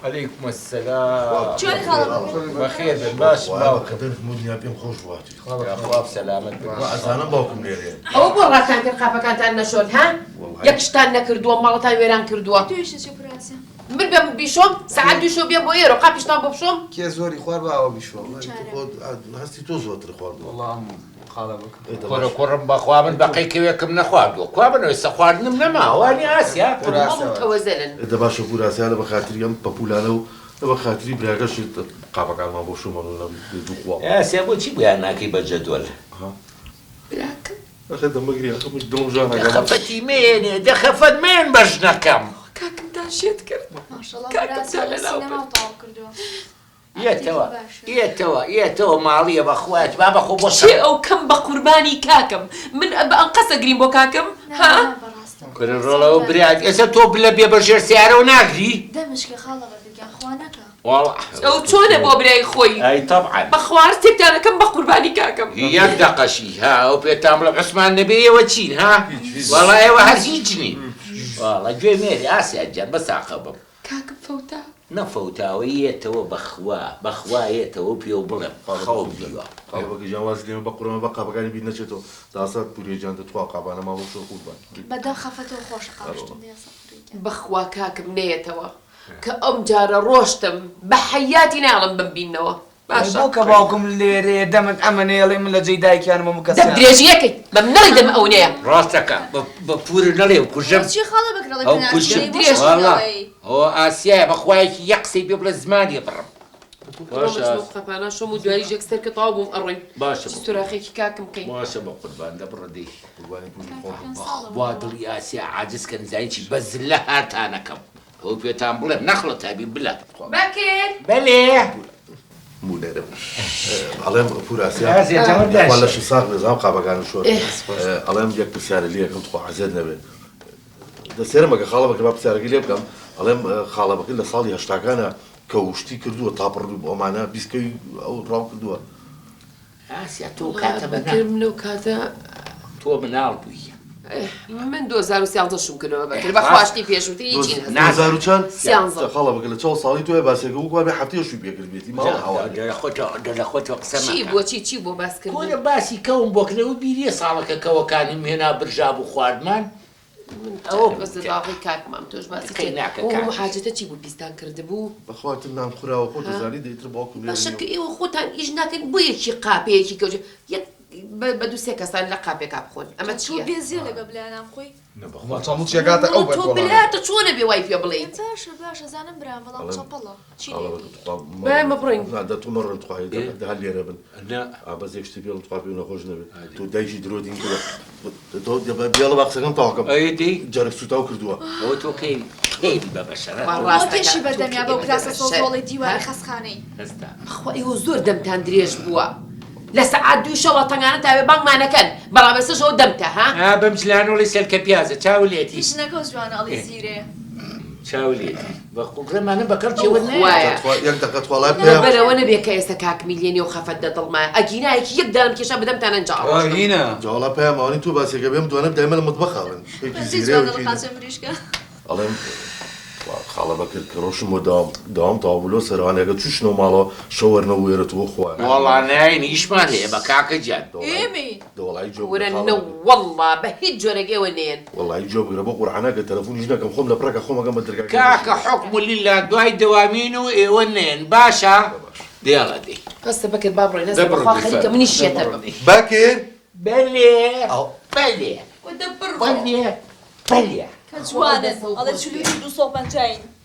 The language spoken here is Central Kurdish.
عليكم السلام. شلونك خالة؟ بخير باش باوكم. خدمت مودني بيم خوش وقتي. يا اخوة بسلامتك. عزانا باوكم ليرين. ئەو بۆ ڕاتان کرد قاپەکانتان نەشۆن ها؟ یەکشتان نەکردووە ماڵەتان وێران کردووە. تویشە چی پراسە؟ من بێم بیشۆم سەعات دووشۆ بێم بۆ ئێرە قاپیشتان بۆ بشۆم؟ کێ زۆری خوار بە ئەوە بیشۆم. هەستی تۆ زۆرتر خواردووە. وەڵام خاڵە بکەم. کوڕە کوڕم بەخوا من بەقەیکەوێکم نەخواردووە. کوا بنەوەی خواردنم نەما وانی ئاسیا. تەوەزەنن. ئێدە باشە پوراسیانە بە خاتری ئەم پەپولانە و بە خاتری براگەش قاپەکانمان بۆ شومان دووخوا. ئاسیا بۆچی بۆیان ناکەی بە جەدوەل؟ براکەم. ئەخە دەمەگری ئەخەمش دڵم ژانە. دەخەفەتی مێنێ دەخەفەت مێن بەش نەکەم. کاکمتان شێت کرد. ماشەڵڵا پراسە لە سینەما تاو کردووە. ئێتەوە ماڵیە بەخوات با بەخۆ بۆ چێ ئەو کەم بە قوربانی کاکەم من ئەم قەسە گرین بۆ کاکەم ها؟ کرد ڕۆڵەوە برات ئێستا تۆ بلە بێ بەژێر سیارەوە ناگری؟ دەمشکە خاڵە بەردەگیان خوا نەکە. ئەو چۆنە بۆ برای خۆی؟ ئەی تەبعەن. بە خوارد تێکدانەکەم بە قوربانی کاکەم. یەک دەقەشی ها ئەو پێتان بڵە عوسمان نەبێ ئێوە چین ها؟ وەڵا ئێوە هەر هیچ نین. وەڵا گوێ مێری ئاسیا جان بەساقە بم. کاکم فەوتا؟ نەفەوتاوە یێتەوە بەخوا یێتەوە پێ و بڵێم خەوم دیوە. قاپەکە جیان واز لێمە بە قوڕەمە بە قاپەکانی بیر نەچێتەوە زاسات پورێجان دەتوا قاپانە ماوە شۆ قوربان. بەدەم خەفەتەوە خۆش قاپشتم دێسە. بەخوا کاکم نەیەتەوە کە ئەم جارە ڕۆشتم بە حەیاتی ناڵم بمبینەوە. باشە. بۆ کە باوکم لێرێ دەمت ئەمە نێڵێ من لە جێی دایکیانمە مکەسیان. دەم درێژیەکەی بەم نەڵی دەم ئەو نەیە. ڕاستەکە بە پورە نەڵێ و کوژەم. چی خاڵە بکرێ ئەو کوژم ئەو ئاسیایە بەخوایەکی یەک قسەی پێ بڵێ زمانی بڕم. قەپانە شۆم و دوایی ژێکستەر کە تەواو بووم ئەڕۆین. باشە سوراخێکی کاکم بکەین. باشە بە قوربان دەبڕدەی. قوربانی پولی خۆم. وا دڵی ئاسیا عاجز کە نزانیی بە زلە هاتانەکەم. ئەو پێتان بڵێم نەخڵە تابی بلە. بەکێر. بەلێ. مولێرم. ئەڵێم پوراسیا ئاسیا جواب داش. والله ساق نظام قاپەکان شۆر. ئەڵێم یەک پرسیارە لێ یەکەم تخوا عەزێت نەبێت. دەسێرمەکە خاڵە بەکە با پرسیارەکەی لێ بکەم. ئەڵێم خاڵە بەکە لە ساڵی هەشتاکانە کە وشتی کردووە تاپڕ ئەمانە بیسکەی ئەو ڕاو کردووە. ئاسیا تۆ کاتە بەکر بەناڵ منە و کاتە تۆ بناڵ بووی. من 2013 شم کردەوە بەکر بە خواشتی پێشووتی هیچی نازار و چەند؟ سیانزە. خاڵە بەکە لە 4 ساڵی توێ باسێکە وکوار بێ هەفتەیەشی پێکرد بێتی ماڵە هاوارێ. لە خۆتەوە قسە چی مەکە. بۆ چی بۆ باس کردن؟ کۆنە باسی کەوم بۆکرەوە بیریە ساڵەکە کەوەکانم هێنا برژاب و خواردمان. ئەوە بەس داغی کاکمام تۆش باسی کەی ناکە ئەو کاک. حاجەتە چی بوو بیستان کردبوو؟ بەخواتم نام خوراوە خۆ دەزانی دەیتر باوکم لێ. باشە کە ئێوە خۆتان ئیش ناکەن بۆ یەکی قاپەیەکی کەوتێ یەک بە دوو سێ کەسان لە قاپێکا بخۆن ئەمە تۆ چییە؟ بێزیە لەگە بلایانام خۆی. چەموچ یەکاتە ئەو تۆ بلاتە چۆنە بێ وای پێ بڵێیت؟ باشە زانم برام بەڵام چەپەڵە چی بەمە بڕین. دەتۆ مەڕن توخوای هەر لێرە بن. ئابەزێک شتی پێڵم توخوا پێ نەخۆش نەبێت. تۆ دایکی درۆدین کردە. تۆ بێڵە باقسەکەم تاوەکەم. ئەیدی جارێک سوتاو کردووە. ئەوە تۆ کەیلی بە بەشەرە. کێشی بەردەمیا بەو کراسە سۆزۆڵی دیواری خەسخانەی. هەستا. خۆ ئێوە زۆر دەمتان درێژ بووە. لە سەعات دوو شەوە تەنگانە تاوێ بانگمانەکەن بەڵام ئێستەشەوە دەمتە ها؟ بەم جلانۆڵی سەرکە پیازە چاولێتی. پیشنەکە جوانە ئەڵی زیرێ. چاولێتی. بە قوڕەمانە بەکەڵ جێوە وایە. یەک دەقەت وڵای پێ. بەرەوە نەبێ کە ئێستا کاکمیلێنی و خەفەت دەدڵمایە ئەگینایەکی یەک دانم کێشە بدەمتان ئەنجاڵ. هینە. جاوڵا پێیان ماوەنی تو باسێکە بێم دوانە دایمە لە مطبەخا بن. زی جوانە لە قاچە مریشکە. ئەڵێم خاڵە بەکرد کە ڕۆشم بۆ داوام تاوابلۆ سەروانەکە چوشنەوە ماڵەوە شەوەرنە وێرەتەوە خوارد. وەڵا ناینی ئیشمان هەیە بە کاکە جان. ئێمەی. دەوڵای جۆ ورە وەڵڵا بە هیچ جۆرەك ئێوە نێن. وەڵای جۆ بگرە بۆ قورعانەکە تەلەفۆنیش نەکەم خۆم لە پڕەکە خۆمەکەم بە دەرگاکە. کاکە حکم لیلا دوای دەوامین و ئێوە نێن باشە؟ دێڵە دێ. هەستە بەکرد با بڕۆین هەستە بەخوا خەریکە منیش شێتە بم. باکر بەلێ بەلێ وەدە بڕۆ. بەلێ بەلێ. کە جوانن ئەڵێ چلوی 250.